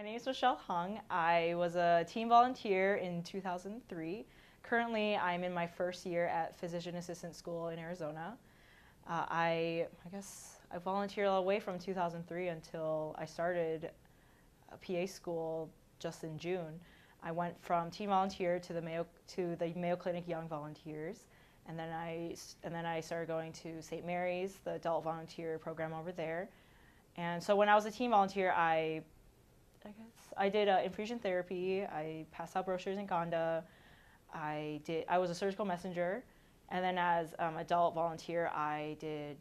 My name is Michelle Hung. I was a team volunteer in 2003. Currently, I'm in my first year at physician assistant school in Arizona. I guess I volunteered all the way from 2003 until I started a PA school just in June. I went from team volunteer to the Mayo Clinic Young Volunteers, and then I started going to St. Mary's, the adult volunteer program over there. And so when I was a team volunteer, I did infusion therapy. I passed out brochures in Gonda. I was a surgical messenger, and then as adult volunteer, I did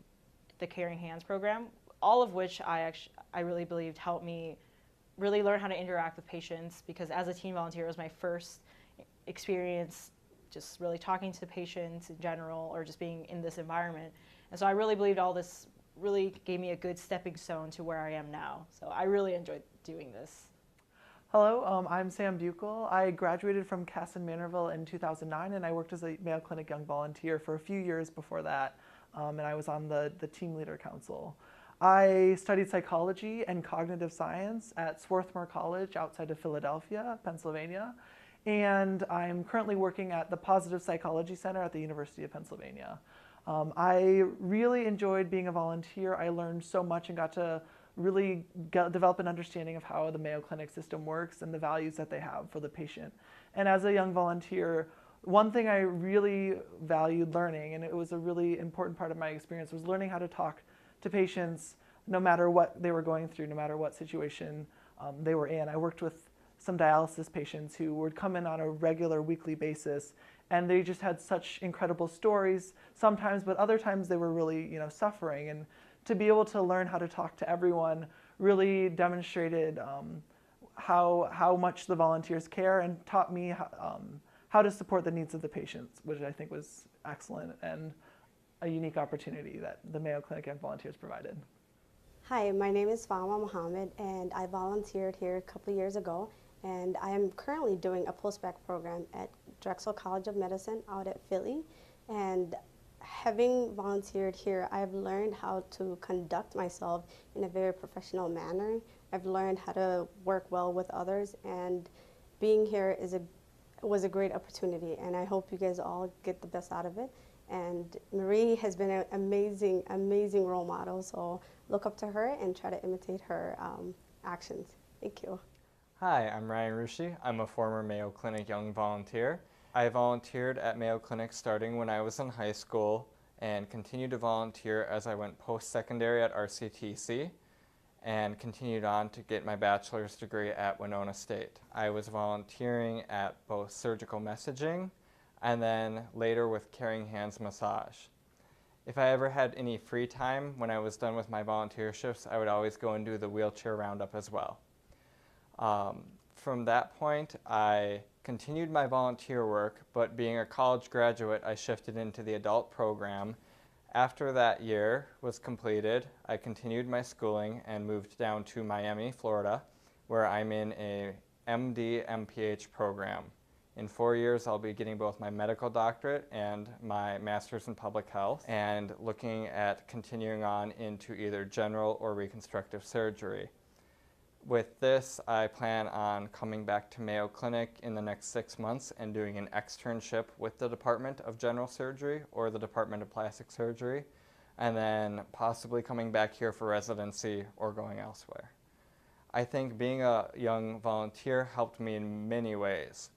the Caring Hands program. All of which I really believed helped me really learn how to interact with patients, because as a teen volunteer, it was my first experience just really talking to patients in general, or just being in this environment. And so I really believed all this really gave me a good stepping stone to where I am now. So I really enjoyed doing this. Hello, I'm Sam Buchel. I graduated from Casson Manorville in 2009, and I worked as a Mayo Clinic Young Volunteer for a few years before that, and I was on the Team Leader Council. I studied psychology and cognitive science at Swarthmore College outside of Philadelphia, Pennsylvania, and I'm currently working at the Positive Psychology Center at the University of Pennsylvania. I really enjoyed being a volunteer. I learned so much and got to really develop an understanding of how the Mayo Clinic system works and the values that they have for the patient. And as a young volunteer, one thing I really valued learning, and it was a really important part of my experience, was learning how to talk to patients no matter what they were going through, no matter what situation they were in. I worked with some dialysis patients who would come in on a regular weekly basis, and they just had such incredible stories sometimes, but other times they were really, suffering. And to be able to learn how to talk to everyone really demonstrated how much the volunteers care, and taught me how to support the needs of the patients, which I think was excellent and a unique opportunity that the Mayo Clinic Young Volunteers provided. Hi, my name is Faehma Muhammad, and I volunteered here a couple years ago, and I am currently doing a postbac program at Drexel College of Medicine out at Philly. And having volunteered here, I've learned how to conduct myself in a very professional manner. I've learned how to work well with others, and being here was a great opportunity, and I hope you guys all get the best out of it. And Marie has been an amazing, amazing role model, so look up to her and try to imitate her actions. Thank you. Hi, I'm Ryan Russo. I'm a former Mayo Clinic Young Volunteer. I volunteered at Mayo Clinic starting when I was in high school, and continued to volunteer as I went post-secondary at RCTC, and continued on to get my bachelor's degree at Winona State. I was volunteering at both surgical messaging and then later with Caring Hands massage. If I ever had any free time when I was done with my volunteer shifts, I would always go and do the wheelchair roundup as well. From that point, I continued my volunteer work, but being a college graduate, I shifted into the adult program. After that year was completed, I continued my schooling and moved down to Miami, Florida, where I'm in a MD MPH program. In 4 years, I'll be getting both my medical doctorate and my master's in public health, and looking at continuing on into either general or reconstructive surgery. With this, I plan on coming back to Mayo Clinic in the next 6 months and doing an externship with the Department of General Surgery or the Department of Plastic Surgery, and then possibly coming back here for residency or going elsewhere. I think being a young volunteer helped me in many ways.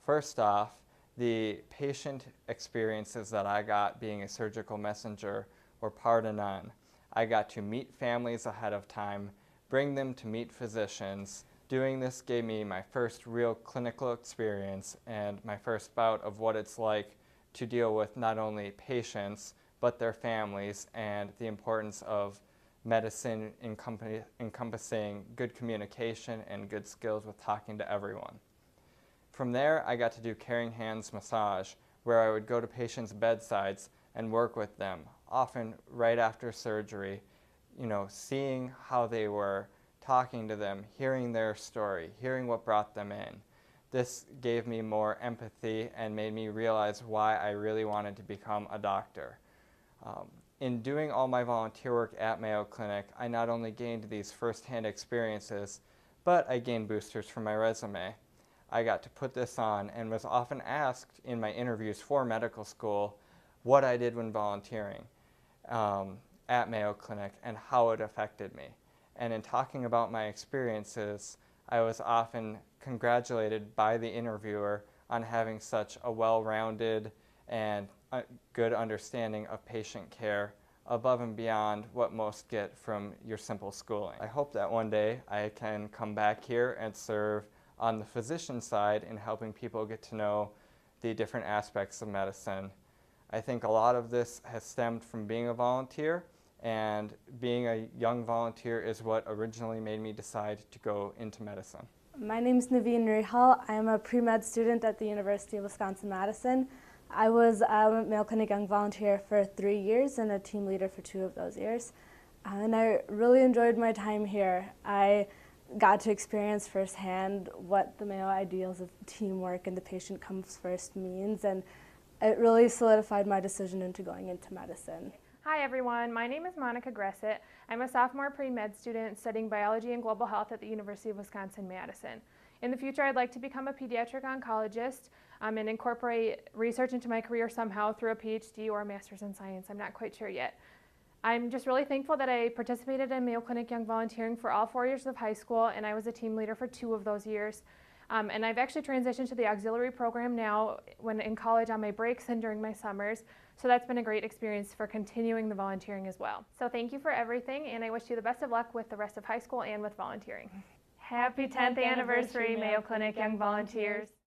First off, the patient experiences that I got being a surgical messenger were par to none. I got to meet families ahead of time, bring them to meet physicians. Doing this gave me my first real clinical experience and my first bout of what it's like to deal with not only patients, but their families, and the importance of medicine encompassing good communication and good skills with talking to everyone. From there, I got to do Caring Hands massage, where I would go to patients' bedsides and work with them, often right after surgery, seeing how they were, talking to them, hearing their story, hearing what brought them in. This gave me more empathy and made me realize why I really wanted to become a doctor. In doing all my volunteer work at Mayo Clinic, I not only gained these firsthand experiences, but I gained boosters from my resume. I got to put this on and was often asked in my interviews for medical school what I did when volunteering at Mayo Clinic and how it affected me. And in talking about my experiences, I was often congratulated by the interviewer on having such a well-rounded and good understanding of patient care above and beyond what most get from your simple schooling. I hope that one day I can come back here and serve on the physician side in helping people get to know the different aspects of medicine. I think a lot of this has stemmed from being a volunteer, and being a young volunteer is what originally made me decide to go into medicine. My name is Naveen Nurihal. I am a pre-med student at the University of Wisconsin-Madison. I was a Mayo Clinic Young Volunteer for 3 years and a team leader for 2 of those years. And I really enjoyed my time here. I got to experience firsthand what the Mayo ideals of teamwork and the patient comes first means, and it really solidified my decision into going into medicine. Hi everyone, my name is Monica Grissett. I'm a sophomore pre-med student studying biology and global health at the University of Wisconsin-Madison. In the future, I'd like to become a pediatric oncologist and incorporate research into my career somehow through a PhD or a master's in science. I'm not quite sure yet. I'm just really thankful that I participated in Mayo Clinic Young Volunteering for all 4 years of high school, and I was a team leader for 2 of those years. And I've actually transitioned to the auxiliary program now when in college on my breaks and during my summers. So that's been a great experience for continuing the volunteering as well. So thank you for everything, and I wish you the best of luck with the rest of high school and with volunteering. Happy 10th anniversary, Mayo Clinic Young Volunteers.